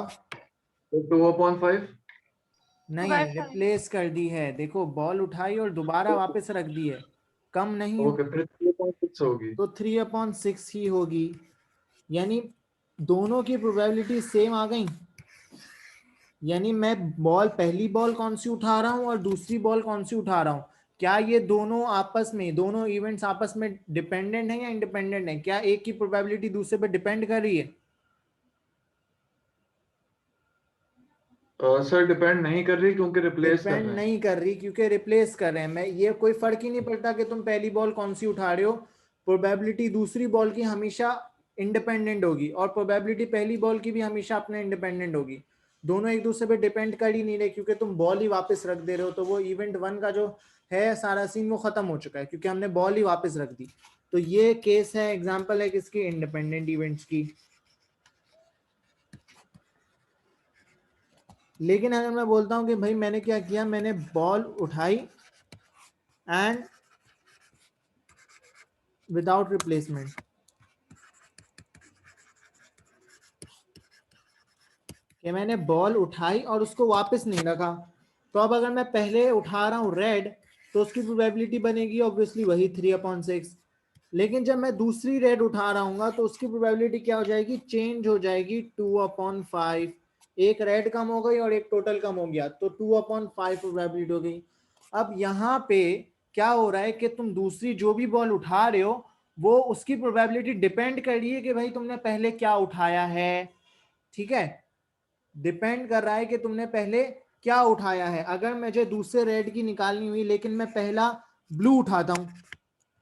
तो 2/5। नहीं, रिप्लेस कर दी है। देखो बॉल उठाई और दोबारा वापस रख दी है, कम नहीं ओके, हुई, फिर 3/6 होगी। तो 3/6 ही होगी। यानी दोनों की प्रोबेबिलिटी सेम आ गई। यानी मैं बॉल, पहली बॉल कौन सी उठा रहा हूं और दूसरी बॉल कौन सी उठा रहा हूं, क्या ये दोनों आपस में, दोनों इवेंट्स आपस में डिपेंडेंट है या इंडिपेंडेंट है? क्या एक की प्रोबेबिलिटी दूसरे पे डिपेंड कर रही है? सर डिपेंड नहीं कर रही क्योंकि रिप्लेस कर डिपेंड रहे हैं। नहीं कर रही क्योंकि रिप्लेस कर रहे हैं। मैं ये कोई फर्क ही नहीं पड़ता कि तुम पहली बॉल कौन सी उठा रहे हो, प्रोबेबिलिटी दूसरी बॉल की हमेशा इंडिपेंडेंट होगी और प्रोबेबिलिटी पहली बॉल की भी हमेशा अपने इंडिपेंडेंट होगी। दोनों एक दूसरे पे डिपेंड कर ही नहीं रहे क्योंकि तुम बॉल ही वापस रख दे रहे हो। तो वो इवेंट 1 का जो है सारा सीन वो खत्म हो चुका है क्योंकि हमने बॉल ही वापस रख दी। तो ये केस है, एग्जाम्पल है किसकी? इंडिपेंडेंट इवेंट्स की। लेकिन अगर मैं बोलता हूं कि भाई मैंने क्या किया, मैंने बॉल उठाई एंड विदाउट रिप्लेसमेंट, कि मैंने बॉल उठाई और उसको वापस नहीं रखा, तो अब अगर मैं पहले उठा रहा हूं रेड तो उसकी प्रोबेबिलिटी बनेगी ऑब्वियसली वही 3/6। लेकिन जब मैं दूसरी रेड उठा रहा हूँ तो उसकी प्रोबेबिलिटी क्या हो जाएगी? चेंज हो जाएगी 2/5। एक रेड कम हो गई और एक टोटल कम हो गया, तो 2/5 प्रोबेबिलिटी हो गई। अब यहाँ पे क्या हो रहा है कि तुम दूसरी जो भी बॉल उठा रहे हो वो उसकी प्रोबेबिलिटी डिपेंड कर रही है कि भाई तुमने पहले क्या उठाया है। ठीक है, डिपेंड कर रहा है कि तुमने पहले क्या उठाया है। अगर मुझे दूसरे रेड की निकालनी हुई लेकिन मैं पहला ब्लू उठाता हूं,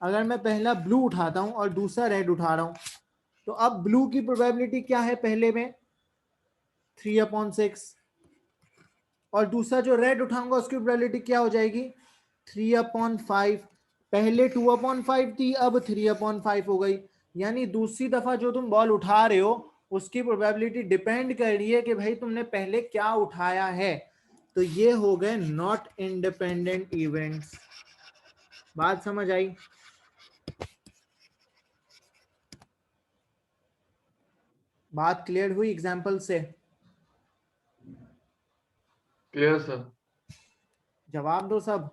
अगर मैं पहला ब्लू उठाता हूं और दूसरा रेड उठा रहा हूं, तो अब ब्लू की प्रोबेबिलिटी क्या है पहले में? 3/6। और दूसरा जो रेड उठाऊंगा उसकी प्रोबेबिलिटी क्या हो जाएगी? 3/5। पहले 2/5 थी, अब 3/5 हो गई। यानी दूसरी दफा जो तुम बॉल उठा रहे हो उसकी प्रोबेबिलिटी डिपेंड कर रही है कि भाई तुमने पहले क्या उठाया है। तो ये हो गए नॉट इंडिपेंडेंट इवेंट्स। बात समझ आई? बात क्लियर हुई एग्जाम्पल से? Clear sir. जवाब दो सब।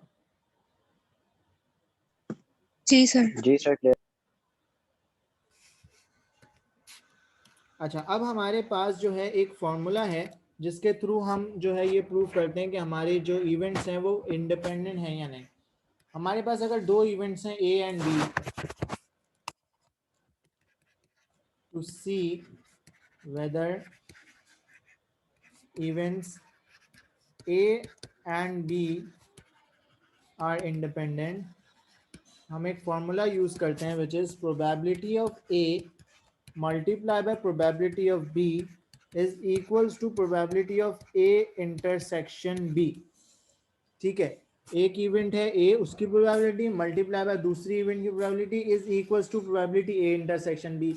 जी सर। जी सर क्लियर। अच्छा, अब हमारे पास जो है एक फॉर्मूला है जिसके थ्रू हम जो है ये प्रूव करते हैं कि हमारे जो इवेंट्स हैं वो इंडिपेंडेंट हैं या नहीं। हमारे पास अगर दो इवेंट्स हैं A and B, to see whether events A and B are independent, हम एक फॉर्मूला यूज करते हैं which is probability of A multiply by probability of B is equals to probability of A intersection B. ठीक है, एक event है A, उसकी probability multiply by दूसरी इवेंट की probability is equals to probability A intersection B.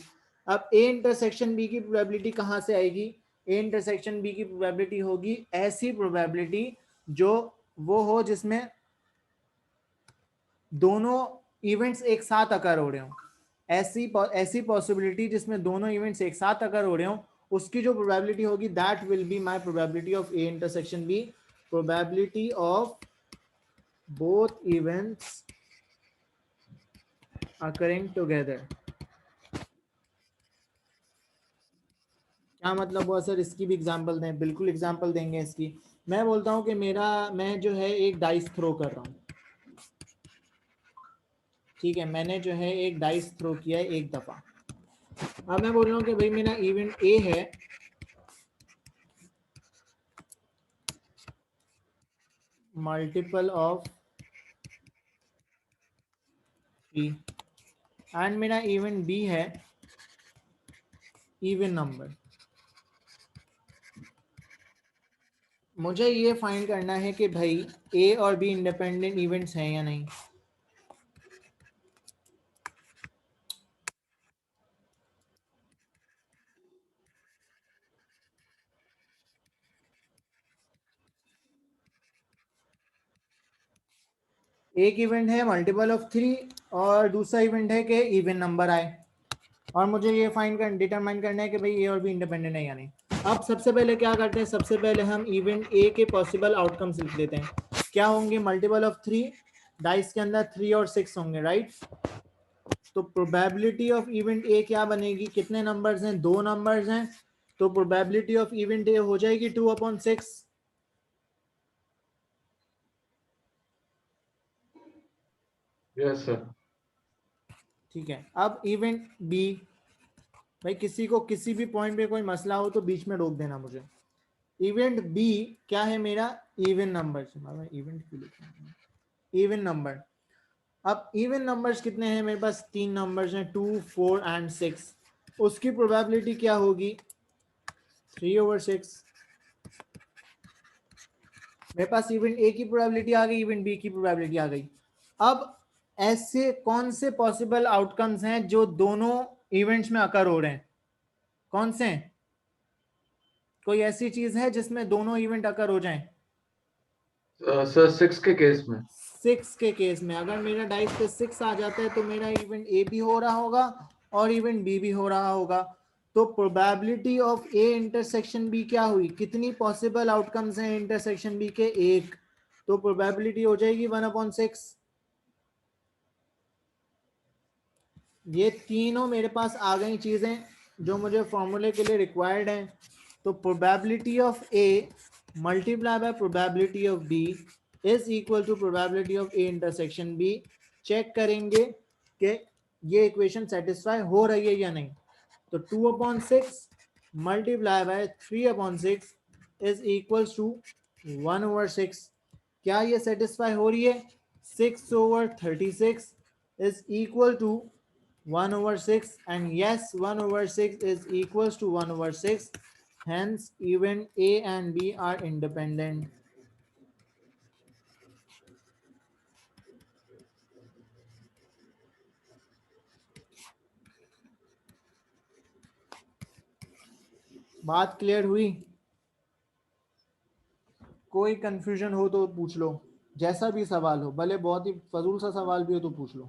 अब A intersection B की probability कहाँ से आएगी? ए इंटरसेक्शन बी की प्रोबेबिलिटी होगी ऐसी प्रोबेबिलिटी जो वो हो जिसमें दोनों इवेंट्स एक साथ अकर हो रहे हो। ऐसी पॉसिबिलिटी जिसमें दोनों इवेंट्स एक साथ अकर हो रहे हो, उसकी जो प्रोबेबिलिटी होगी that will be my probability of A intersection B. Probability of both events occurring together। क्या मतलब हुआ सर? इसकी भी एग्जांपल दें। बिल्कुल एग्जांपल देंगे इसकी। मैं बोलता हूं कि मैं जो है एक डाइस थ्रो कर रहा हूं। ठीक है, मैंने जो है एक डाइस थ्रो किया है एक दफा। अब मैं बोल रहा हूं कि भाई मेरा इवेंट ए है, मल्टीपल ऑफ 3, एंड मेरा इवेंट बी है इवन नंबर। मुझे ये फाइंड करना है कि भाई ए और बी इंडिपेंडेंट इवेंट्स हैं या नहीं। एक इवेंट है मल्टीपल ऑफ 3 और दूसरा इवेंट है कि इवन नंबर आए, और मुझे ये फाइंड कर डिटरमाइन करना है कि भाई ए और बी इंडिपेंडेंट है या नहीं। अब सबसे पहले क्या करते हैं, सबसे पहले हम इवेंट ए के पॉसिबल आउटकम्स लिख लेते हैं। क्या होंगे, मल्टीपल ऑफ 3, डाइस के अंदर 3 और 6 होंगे, राइट। तो प्रोबेबिलिटी ऑफ इवेंट ए क्या बनेगी, कितने नंबर्स हैं, 2 नंबर्स हैं, तो प्रोबेबिलिटी ऑफ इवेंट ए हो जाएगी 2/6। Yes sir. ठीक है, अब इवेंट बी, भाई किसी को किसी भी पॉइंट पे कोई मसला हो तो बीच में रोक देना मुझे। इवेंट बी क्या है मेरा, इवन नंबर, इवेंट क्यों लिखा है, इवन नंबर। अब इवन नंबर्स कितने हैं मेरे पास, 3 नंबर्स हैं, 2, 4 एंड 6। उसकी प्रोबेबिलिटी क्या होगी, 3/6। मेरे पास इवेंट ए की प्रोबेबिलिटी आ गई, इवेंट बी की प्रोबेबिलिटी आ गई। अब ऐसे कौन से पॉसिबल आउटकम्स हैं जो दोनों इवेंट्स में अकर हो रहे हैं, कौन से हैं? कोई ऐसी चीज है जिसमें दोनों इवेंट अकर हो जाएं? सर 6 के केस में। 6 के केस में अगर मेरा डाइस पे 6 आ जाता है तो मेरा इवेंट ए भी हो रहा होगा और इवेंट बी भी हो रहा होगा। तो probability of A intersection B क्या हुई, कितनी पॉसिबल आउटकम्स हैं इंटरसेक्शन बी के, 1। तो प्रोबेबिलिटी हो जाएगी 1/6। ये तीनों मेरे पास आ गई चीजें जो मुझे फॉर्मूले के लिए रिक्वायर्ड हैं। तो probability of A multiply by probability of B is equal to probability of A intersection B. Check करेंगे कि ये इक्वेशन सेटिस्फाई हो रही है या नहीं। तो 2/6 multiply by 3/6 is equal to 1/6। क्या ये सेटिस्फाई हो रही है, 6/36 is equal to 1/6, and yes, 1/6 is equals to 1/6. Hence even A and B are independent. बात क्लियर हुई? कोई कंफ्यूजन हो तो पूछ लो, जैसा भी सवाल हो, भले बहुत ही फजूल सा सवाल भी हो तो पूछ लो।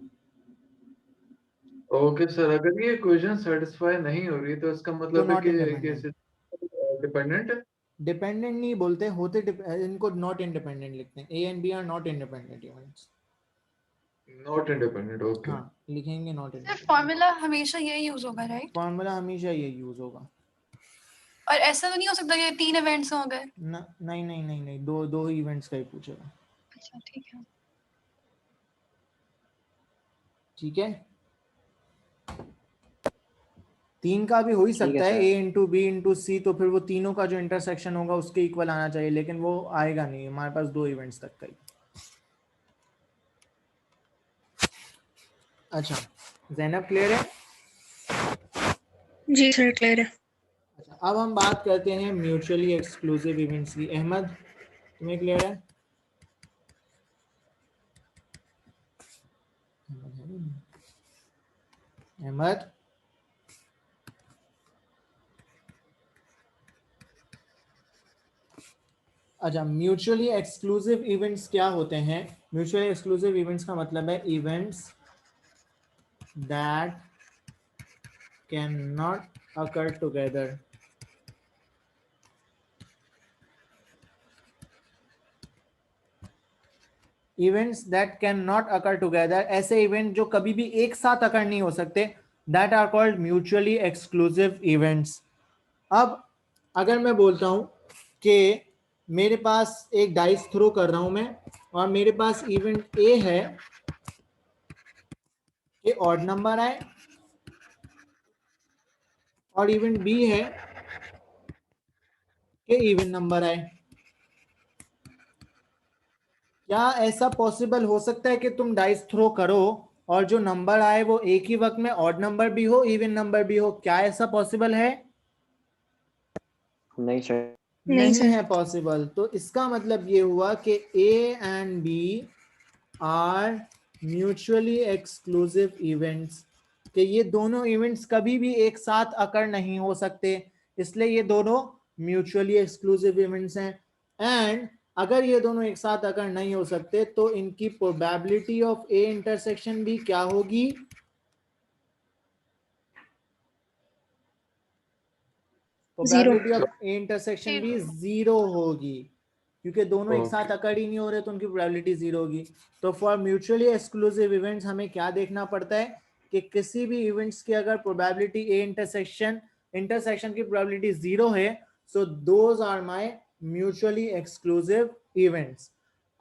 ओके सर, अगर ये इक्वेशन सेटिस्फाई नहीं हो रही तो इसका तो मतलब है नॉट इंडिपेंडेंट। कि डिपेंडेंट है। डिपेंडेंट नहीं बोलते, होते इनको नॉट इंडिपेंडेंट लिखते हैं। A and B are not independent events. Not independent, okay. हाँ, लिखेंगे नॉट सर इंडिपेंडेंट। फॉर्मूला हमेशा यही यूज होगा, राइट? फॉर्मूला हमेशा ये यूज होगा। और ऐसा तो नहीं हो सकता कि 3 इवेंट्स हो गए? नहीं नहीं नहीं नहीं, दो दो इवेंट्स का ही पूछेगा। अच्छा ठीक है। ठीक है, 3 का भी हो ही सकता है, ए इंटू बी इंटू सी, तो फिर वो तीनों का जो इंटरसेक्शन होगा उसके इक्वल आना चाहिए, लेकिन वो आएगा नहीं, हमारे पास 2 इवेंट्स तक का ही। अच्छा ज़ैनब, क्लियर है? जी सर क्लियर है। अच्छा, अब हम बात करते हैं म्यूचुअली एक्सक्लूसिव इवेंट्स की। अहमद, तुम्हें क्लियर है? अहमद, अच्छा, म्यूचुअली एक्सक्लूसिव इवेंट्स क्या होते हैं? म्यूचुअली एक्सक्लूसिव इवेंट्स का मतलब है events that can not occur together. Events that can not occur together, ऐसे इवेंट जो कभी भी एक साथ अकर नहीं हो सकते, that are called mutually exclusive events. अब अगर मैं बोलता हूं कि मेरे पास एक डाइस थ्रो कर रहा हूं मैं, और मेरे पास इवेंट ए है कि ऑड नंबर आए, और इवेंट बी है कि इवन नंबर आए, क्या ऐसा पॉसिबल हो सकता है कि तुम डाइस थ्रो करो और जो नंबर आए वो एक ही वक्त में ऑड नंबर भी हो, इवन नंबर भी हो? क्या ऐसा पॉसिबल है? नहीं सर। नहीं है पॉसिबल। तो इसका मतलब ये हुआ कि A and B are mutually exclusive events, कि ये दोनों इवेंट्स कभी भी एक साथ अकर नहीं हो सकते, इसलिए ये दोनों म्यूचुअली एक्सक्लूसिव इवेंट्स हैं। एंड अगर ये दोनों एक साथ अकर नहीं हो सकते तो इनकी प्रोबेबिलिटी ऑफ ए इंटरसेक्शन भी क्या होगी? प्रोबेबिलिटी ऑफ ए इंटरसेक्शन भी Zero. 0 होगी, क्योंकि दोनों एक साथ अकर ही नहीं हो रहे तो उनकी प्रोबेबिलिटी 0 होगी। तो फॉर म्यूचुअली एक्सक्लूसिव इवेंट्स हमें क्या देखना पड़ता है कि किसी भी इवेंट्स की अगर प्रोबेबिलिटी ए इंटरसेक्शन की प्रोबेबिलिटी 0 है, so those are my mutually exclusive events.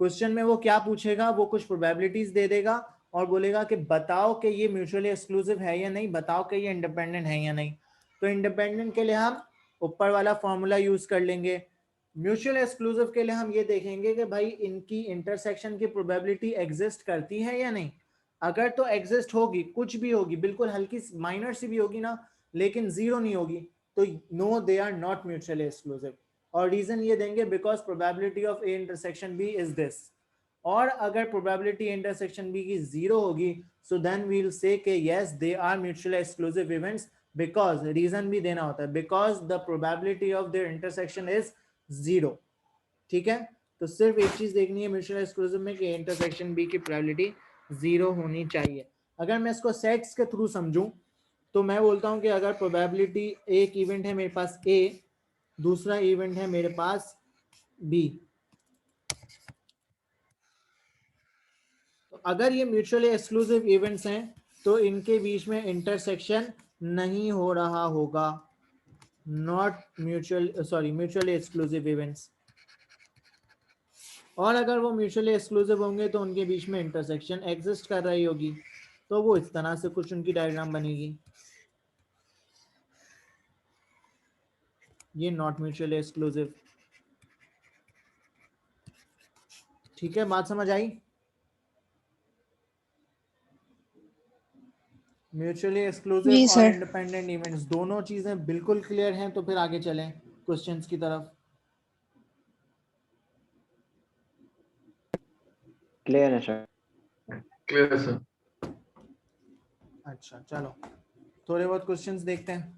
Question में वो क्या पूछेगा, वो कुछ प्रोबेबिलिटीज दे देगा और बोलेगा कि बताओ कि ये म्यूचुअली एक्सक्लूसिव है या नहीं, बताओ कि ये इंडिपेंडेंट है या नहीं। तो इंडिपेंडेंट के लिए हम ऊपर वाला फॉर्मूला यूज कर लेंगे, म्यूचुअल एक्सक्लूसिव के लिए हम ये देखेंगे कि भाई इनकी इंटरसेक्शन की प्रोबेबिलिटी एग्जिस्ट करती है या नहीं। अगर तो एग्जिस्ट होगी, कुछ भी होगी, बिल्कुल हल्की माइनर सी भी होगी ना, लेकिन 0 नहीं होगी, तो no they are not mutually exclusive. और रीजन ये देंगे because probability of A intersection B is this. और अगर प्रोबेबिलिटी इंटरसेक्शन बी की 0 होगी, so then we will say कि yes they are mutually exclusive events, because reason भी देना होता है, because the probability of their intersection is 0। ठीक है, तो सिर्फ एक चीज देखनी है म्यूचुअल एक्सक्लूसिव में कि इंटरसेक्शन बी की प्रोबेबिलिटी 0 होनी चाहिए। अगर मैं इसको सेट्स के थ्रू समझूं तो मैं बोलता हूं कि अगर प्रोबेबिलिटी एक इवेंट है मेरे पास ए, दूसरा इवेंट है मेरे पास बी, तो अगर ये म्यूचुअली एक्सक्लूसिव इवेंट्स हैं तो इनके बीच में इंटरसेक्शन नहीं हो रहा होगा, नॉट म्यूचुअली एक्सक्लूसिव इवेंट्स। और अगर वो म्यूचुअली एक्सक्लूसिव होंगे तो उनके बीच में इंटरसेक्शन एग्जिस्ट कर रही होगी, तो वो इस तरह से कुछ उनकी डायग्राम बनेगी, ये नॉट म्यूचुअली एक्सक्लूसिव। ठीक है, बात समझ आई? म्यूचुअली एक्सक्लूसिव और इंडिपेंडेंट इवेंट्स दोनों चीजें बिल्कुल क्लियर हैं, तो फिर आगे चलें क्वेश्चंस की तरफ। क्लियर है सर। क्लियर है सर। अच्छा चलो थोड़े बहुत क्वेश्चंस देखते हैं।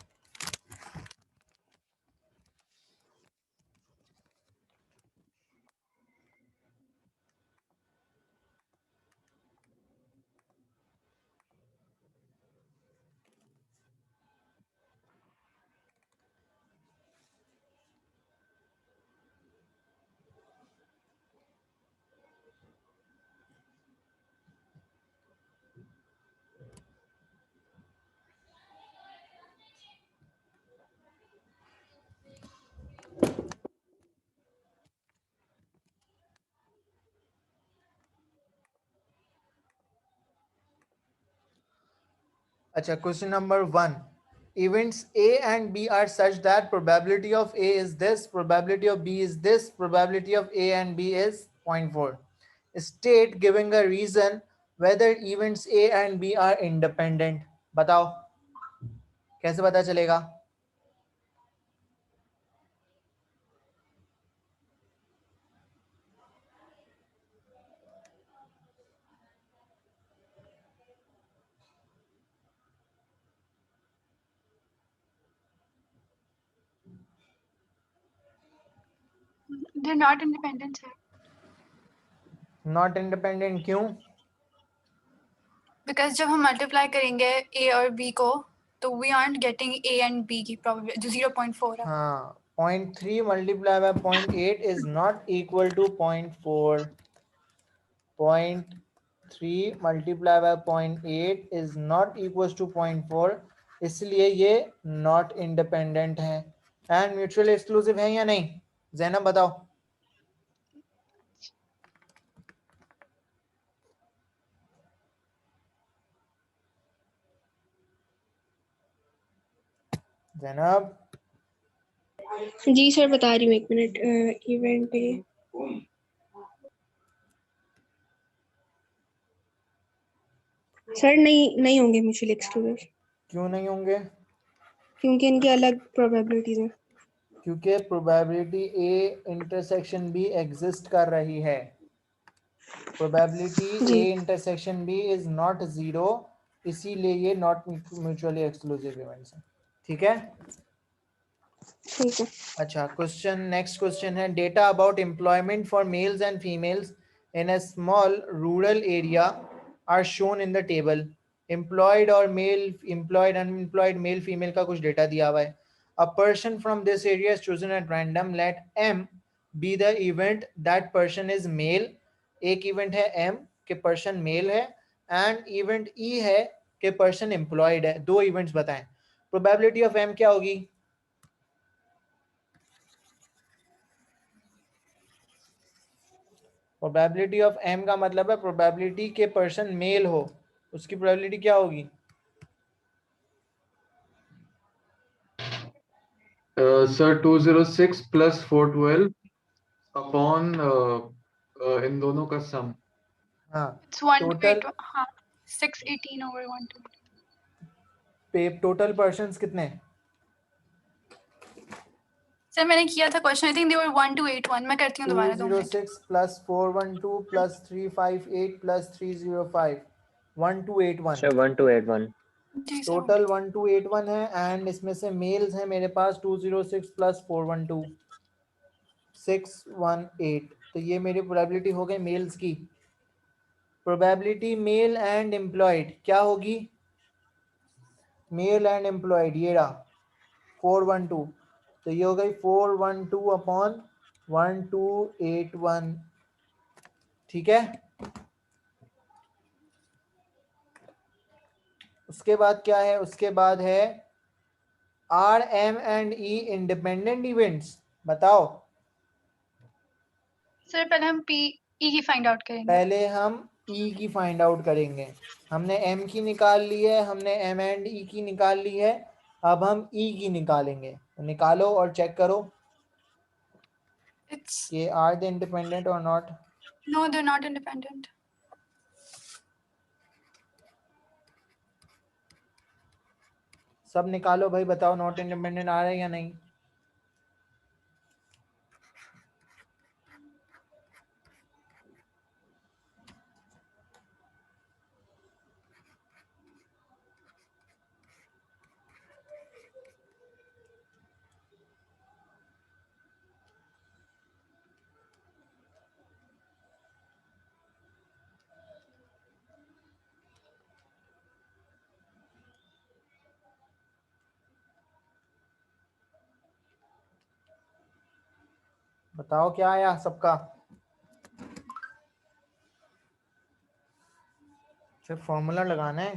अच्छा, question number 1, events A and B are such that probability of A is this, probability of B is this, probability of A and B is 0.4. State giving a reason whether events A and B are independent. बताओ कैसे पता चलेगा? They're not independent, sir. Not independent क्यों? Because जब हम multiply करेंगे A और B को, तो we aren't getting A and B की probability जो 0.4 है. हाँ, 0.3 multiplied by 0.8 is not equal to 0.4. 0.3 multiplied by 0.8 is not equals to 0.4, इसलिए ये not independent है। and mutually exclusive है या नहीं? ज़ैनब बताओ। ज़ैनब जी सर बता रही हूँ, एक मिनट। इवेंट पे सर नहीं होंगे म्यूचुअली एक्सक्लूसिव। क्यों नहीं होंगे? क्योंकि इनकी अलग प्रोबेबिलिटीज हैं। क्योंकि probability A intersection B exist कर रही है। Probability A intersection B is not 0, इसीलिए ये नॉट म्यूचुअली एक्सक्लूसिव इवेंट्स है। ठीक है, ठीक है। अच्छा, क्वेश्चन नेक्स्ट क्वेश्चन है, data about employment for males and females in a small rural area are shown in the table. Employed और male, employed unemployed male female का कुछ डेटा दिया हुआ है। A person from this area is chosen at random. Let M be the event that person is male. एक event है M के person male है and event E है कि person employed है. दो events बताएं. Probability of M क्या होगी? Probability of M का मतलब है probability के person male हो, उसकी probability क्या होगी? सर 206 प्लस 412 अपॉन इन दोनों का सम. हाँ, It's 1 to total 8. हाँ, 618 over 1 to 8. पे total persons कितने? सर मैंने किया था question. I think they were 1 to 81. मैं करती हूँ दोबारा 2 minute. 206 plus 412 plus 358 plus 305 1281. Sir 1281 जी सर. टोटल 1281 है एंड इसमें से मेल्स हैं मेरे पास 206 प्लस 412 618. तो ये मेरी प्रोबेबिलिटी हो गई मेल्स की. प्रोबेबिलिटी मेल एंड एम्प्लॉयड क्या होगी? मेल एंड एम्प्लॉयड ये रहा 412. तो ये हो गई 412 अपॉन 1281. ठीक है. उसके बाद क्या है? उसके बाद है R M and E independent events. बताओ. सर पहले हम पी ई की फाइंड आउट करेंगे. पहले हम ई की फाइंड आउट करेंगे. हमने एम की निकाल ली है, हमने एम एंड ई की निकाल ली है, अब हम ई की निकालेंगे. तो निकालो और चेक करो It's कि आर दे इंडिपेंडेंट और not. no, they're not independent. सब निकालो भाई, बताओ नॉट इंडिपेंडेंट आ रहा है या नहीं. बताओ क्या आया सबका. सिर्फ फॉर्मूला लगाना है.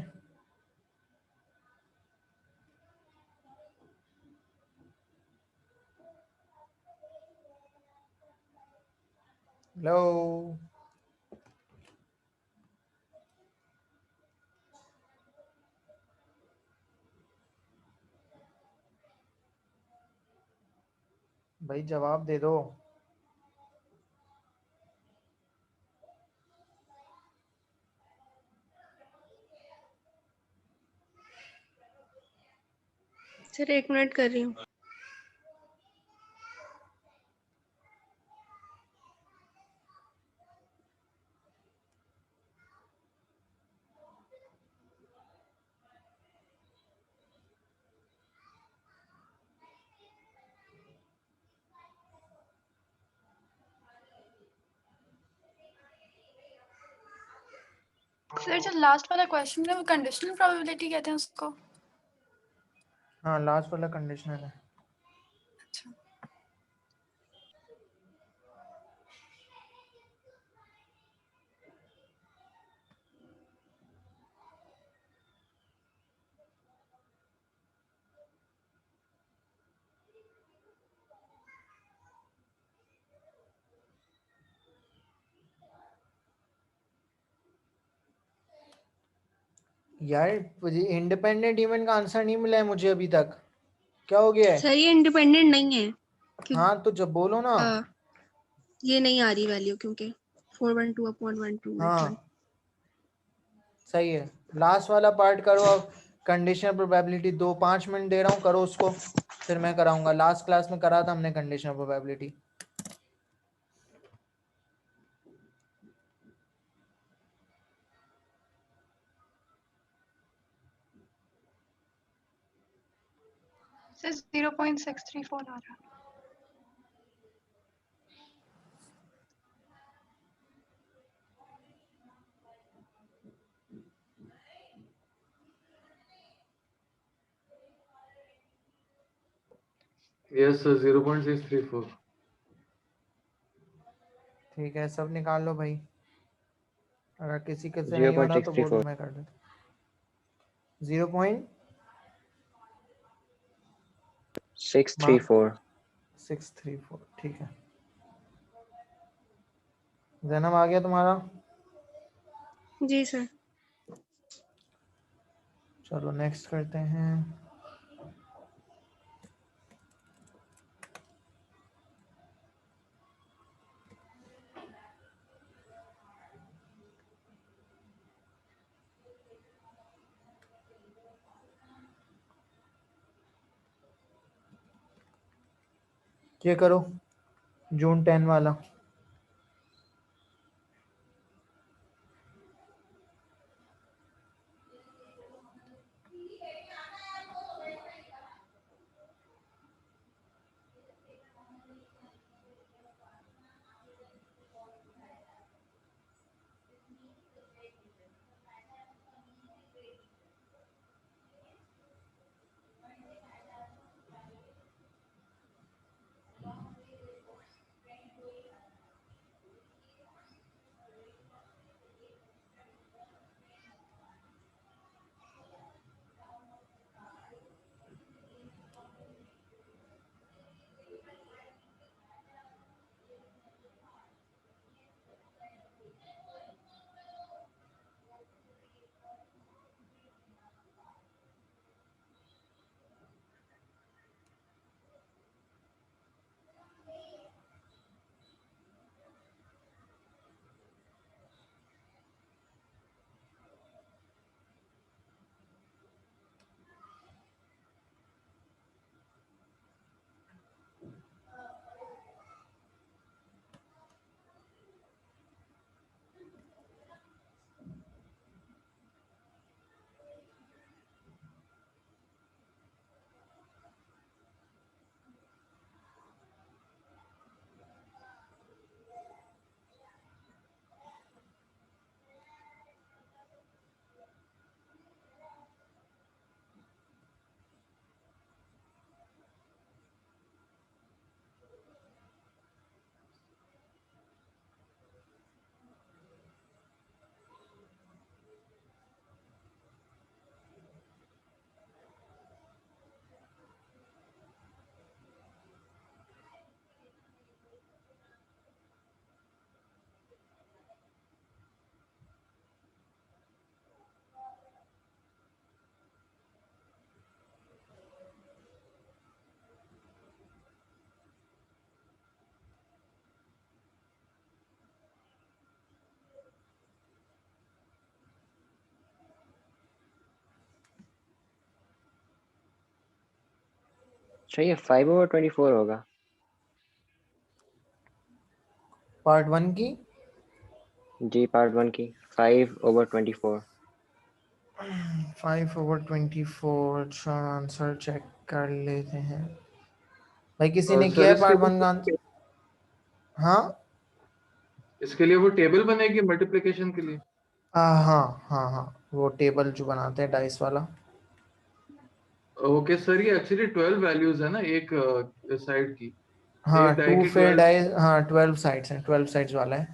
हेलो. भाई जवाब दे दो. सर 1 मिनट कर रही हूँ. सर जो लास्ट वाला क्वेश्चन है वो कंडीशनल प्रोबेबिलिटी कहते हैं उसको. हाँ, लास्ट वाला कंडीशनल है. अच्छा. यार इंडिपेंडेंट इवेंट का आंसर नहीं मिला है मुझे अभी तक. क्या हो गया है? सर ये इंडिपेंडेंट नहीं है. क्यों? हाँ तो जब बोलो ना. ये नहीं आ रही वैल्यू क्योंकि 412 अपॉन 1281. हाँ सही है. लास्ट वाला पार्ट करो अब. कंडीशनल प्रोबेबिलिटी 2-5 मिनट दे रहा हूँ, करो उसको, फिर मैं कराऊंगा. लास्ट क्लास में करा था हमने कंडीशनल प्रोबेबिलिटी. सर 0.634 आ रहा है. Yes, sir. 0.634. ठीक है, सब निकाल लो भाई। अगर किसी के से जीरो नहीं हो पॉइंट रहा सिक्स तो थ्री बोलो, फोर मैं कर देता हूँ। 0.634। 634, ठीक है। जन्म आ गया तुम्हारा? जी सर। चलो नेक्स्ट करते हैं। ये करो, जून 10 वाला। अच्छा, ये 5/24 होगा। पार्ट 1 की जी, पार्ट 1 की 5/24। 5/24। अच्छा, आंसर चेक कर लेते हैं। भाई किसी ने सर किया है इसके पार्ट 1 का आंसर? हाँ इसके लिए वो टेबल बनेगी मल्टीप्लिकेशन के लिए। हाँ हाँ हाँ, वो टेबल जो बनाते हैं डाइस वाला। ओके सर, ये एक्चुअली 12 वैल्यूज है ना एक साइड की। हाँ, एक डाई टू की फेयर 12। डाइस, हाँ 12 साइड्स हैं, 12 साइड्स वाला है। तो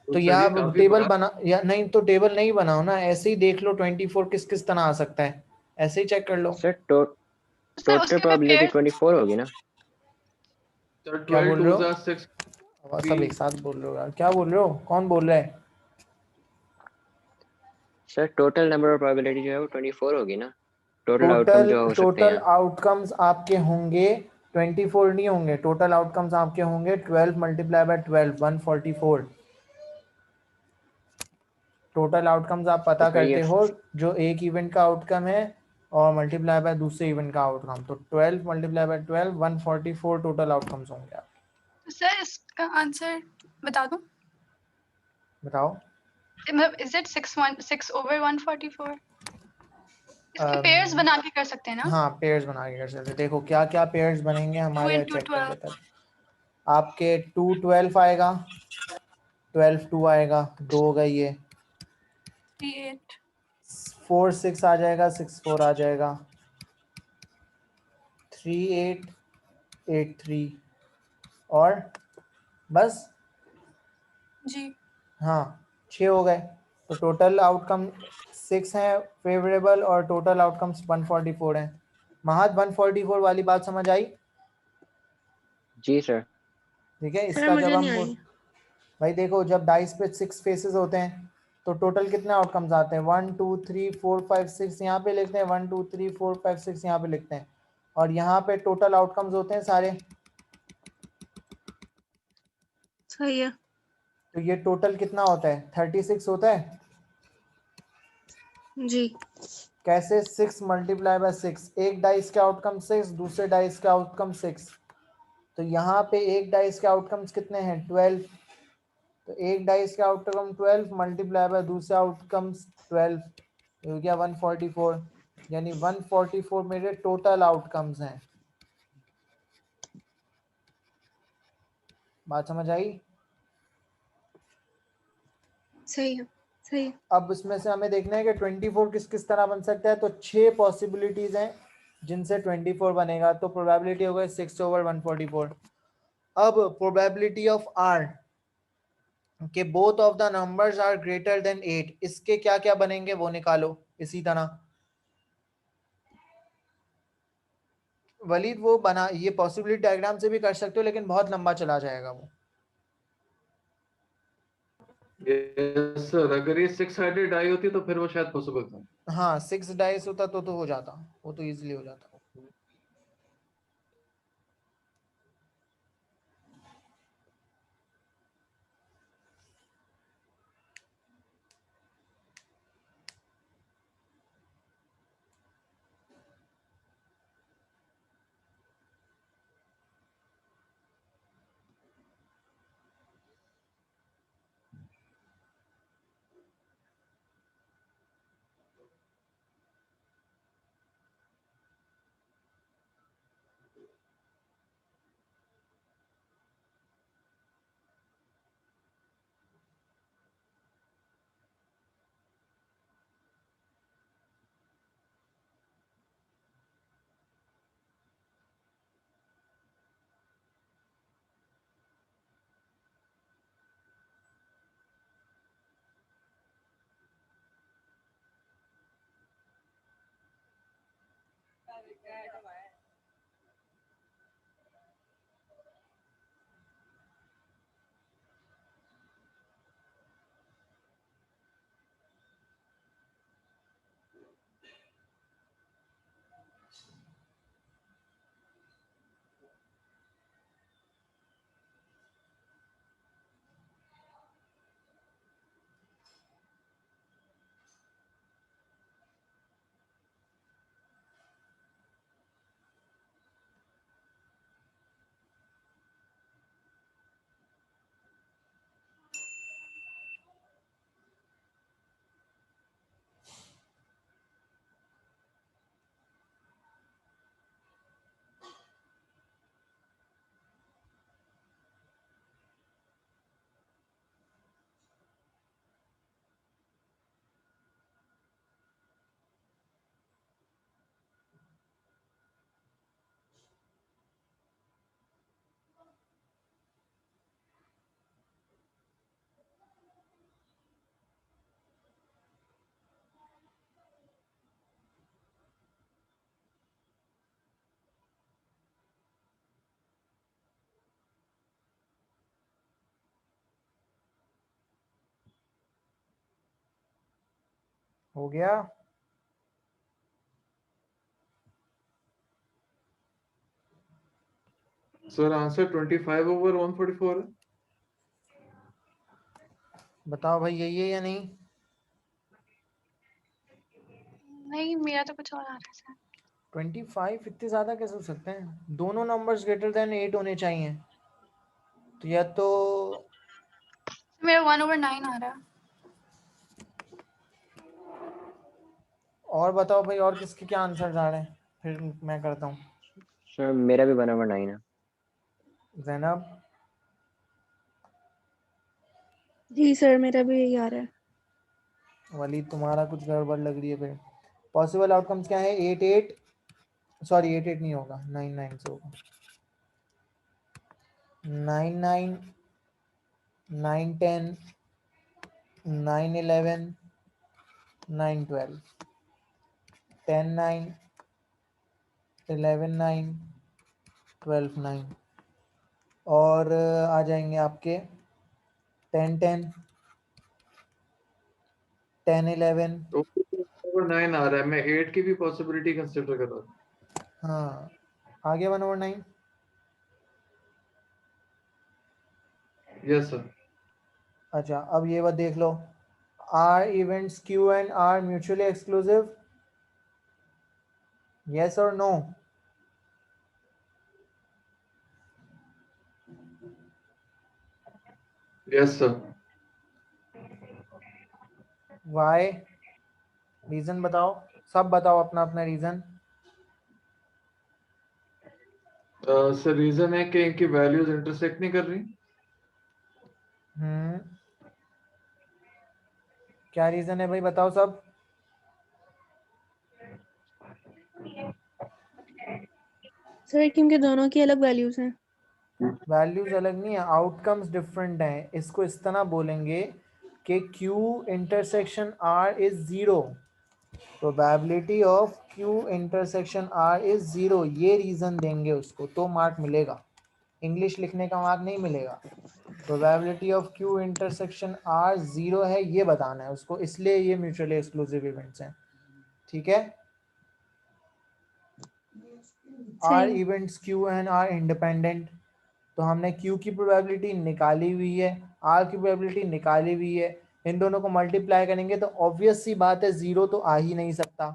तो सर ये यहाँ काफी टेबल बड़ा। बना या नहीं, तो टेबल नहीं बनाओ ना, ऐसे ही देख लो 24 किस किस तरह आ सकता है, ऐसे ही चेक कर लो। सर सर टोटल उसके में प्रोबेबिलिटी पेयर 24 होगी ना? सर क्या 12 बोल रहे 2 हो? 6 अब सब एक साथ बोल रहे हो यार, क्या बोल रहे हो, कौन बोल रहा है? Sir total number of probability जो है वो 24 होगी ना? टोटल आउटकम टोटल जो हो सकते टोटल हैं। आउटकम्स आपके होंगे 24 नहीं होंगे, टोटल आउटकम्स आपके होंगे 12 मल्टीप्लाई बाय 12, 144। टोटल आउटकम्स आप तो पता फिर ये करते हो, जो एक इवेंट का आउटकम है और मल्टीप्लाई बाय दूसरे इवेंट का आउटकम, तो 12 मल्टीप्लाई बाय 12, 144 टोटल आउटकम्स होंगे आप। तो सर इसका आंसर बता दूं? बताओ। मतलब इज इट 6/144? इसके पेयर्स बना के कर सकते हैं ना? हाँ, पेयर्स बना के कर सकते हैं। देखो क्या क्या पेयर्स बनेंगे 2 हमारे, into चेक कर 12, लेते हैं। आपके 2 12 आएगा, 12 2 आएगा, 2 हो गई ये। 3 8, 4 6 आ जाएगा, 6 4 आ जाएगा, 3 8 83 और बस। जी हाँ 6 हो गए, तो टोटल आउटकम 6 हैं फेवरेबल और टोटल आउटकम्स 144 हैं। महद 144 वाली बात समझ आई? जी सर। ठीक है, सर इसका जब मुझे हम नहीं आई। भाई देखो, जब डाइस पे 6 फेसेस होते हैं तो टोटल कितने आउटकम्स आते हैं? 1 2 3 4 5 6 यहाँ पे लिखते हैं, 1 2 3 4 5 6 यहाँ पे लिखते हैं, और यहाँ पे टोटल आउटकम्स होते हैं सारे। सही है। तो ये टोटल कितना होता है? 36 होता है। जी कैसे? 6 मल्टीप्लाई बाय 6, एक डाइस के आउटकम 6, दूसरे डाइस के आउटकम 6, तो यहाँ पे एक डाइस के आउटकम्स कितने हैं? 12। तो एक डाइस के आउटकम 12 मल्टीप्लाई बाय दूसरे आउटकम्स 12, हो गया 144, यानी 144 मेरे टोटल आउटकम्स हैं। बात समझ आई? सही है। सही है। अब इसमें से हमें देखना है कि 24 किस किस तरह बन सकता है। तो 6 पॉसिबिलिटीज हैं जिनसे 24 बनेगा, तो प्रोबेबिलिटी हो गई 6/144। अब प्रोबेबिलिटी ऑफ आर कि both of the numbers are greater than 8, इसके क्या क्या बनेंगे वो निकालो। इसी तरह वलीद वो बना, ये पॉसिबिलिटी डायग्राम से भी कर सकते हो, लेकिन बहुत लंबा चला जाएगा वो। यस सर, अगर ये 6 साइडेड डाई होती तो फिर वो शायद पॉसिबल था। हाँ 6 डाइस होता तो हो जाता, वो तो इजीली हो जाता। हो गया? सर आंसर 25/144 है। बताओ भाई, यही है या नहीं? नहीं, मेरा तो कुछ और आ रहा है सर। 25 इतने ज्यादा कैसे हो सकते हैं? दोनों नंबर्स ग्रेटर देन 8 होने चाहिए। तो या तो मेरा 1/9 आ रहा है। और बताओ भाई, और किसके क्या आंसर आ रहे हैं, फिर मैं करता हूँ। सर मेरा भी 1/9 है। जैनब? जी सर मेरा भी यही आ रहा है। वलीद तुम्हारा कुछ गड़बड़ लग रही है फिर। पॉसिबल आउटकम्स क्या है? 8 8, सॉरी 8 8 नहीं होगा, 9 9 से होगा। 9 9 9 10 9 11 9 12 10 9 11 9 12 9 और आ जाएंगे आपके 10 10 10 11। तो 9 आ रहा है, मैं 8 की भी पॉसिबिलिटी कंसिडर कर रहा हूँ। हाँ आगे 1/9। Yes sir. अच्छा अब ये बात देख लो, are events Q and R mutually exclusive, yes or no? Yes sir. Why? Reason बताओ, सब बताओ अपना अपना रीजन। सर रीजन है कि इनकी वैल्यूज इंटरसेक्ट नहीं कर रही। क्या रीजन है भाई, बताओ सब। सर क्योंकि दोनों की अलग वैल्यूज हैं। वैल्यूज अलग नहीं है, आउटकम्स डिफरेंट हैं। इसको इस तरह बोलेंगे कि Q intersection R is 0, probability of Q intersection R is 0, ये रीजन देंगे उसको तो मार्क मिलेगा, इंग्लिश लिखने का मार्क नहीं मिलेगा। Probability of Q intersection R 0 है ये बताना है उसको, इसलिए ये म्यूचुअली एक्सक्लूसिव इवेंट्स हैं, ठीक है। आर सही। Events Q and R independent, तो हमने Q की प्रोबेबिलिटी निकाली हुई है, R की प्रोबेबिलिटी निकाली हुई है, इन दोनों को मल्टीप्लाई करेंगे तो ऑब्वियस सी बात है 0 तो आ ही नहीं सकता,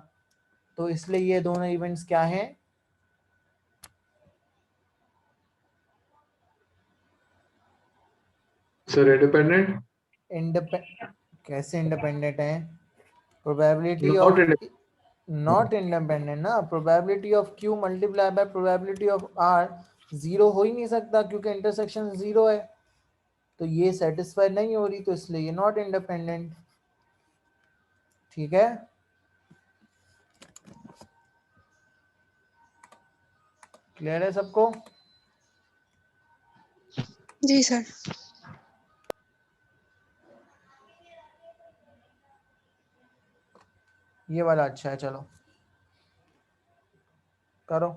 तो इसलिए ये दोनों इवेंट्स क्या हैं, सर इंडिपेंडेंट। कैसे इंडिपेंडेंट हैं? Probability not of independent. Not independent ना, probability of Q multiply by probability of R 0 हो ही नहीं सकता क्योंकि इंटरसेक्शन 0 है, तो ये सेटिस्फाई नहीं हो रही, तो इसलिए ये नॉट इंडिपेंडेंट, ठीक है। क्लियर है सबको? जी सर। ये वाला अच्छा है, चलो करो।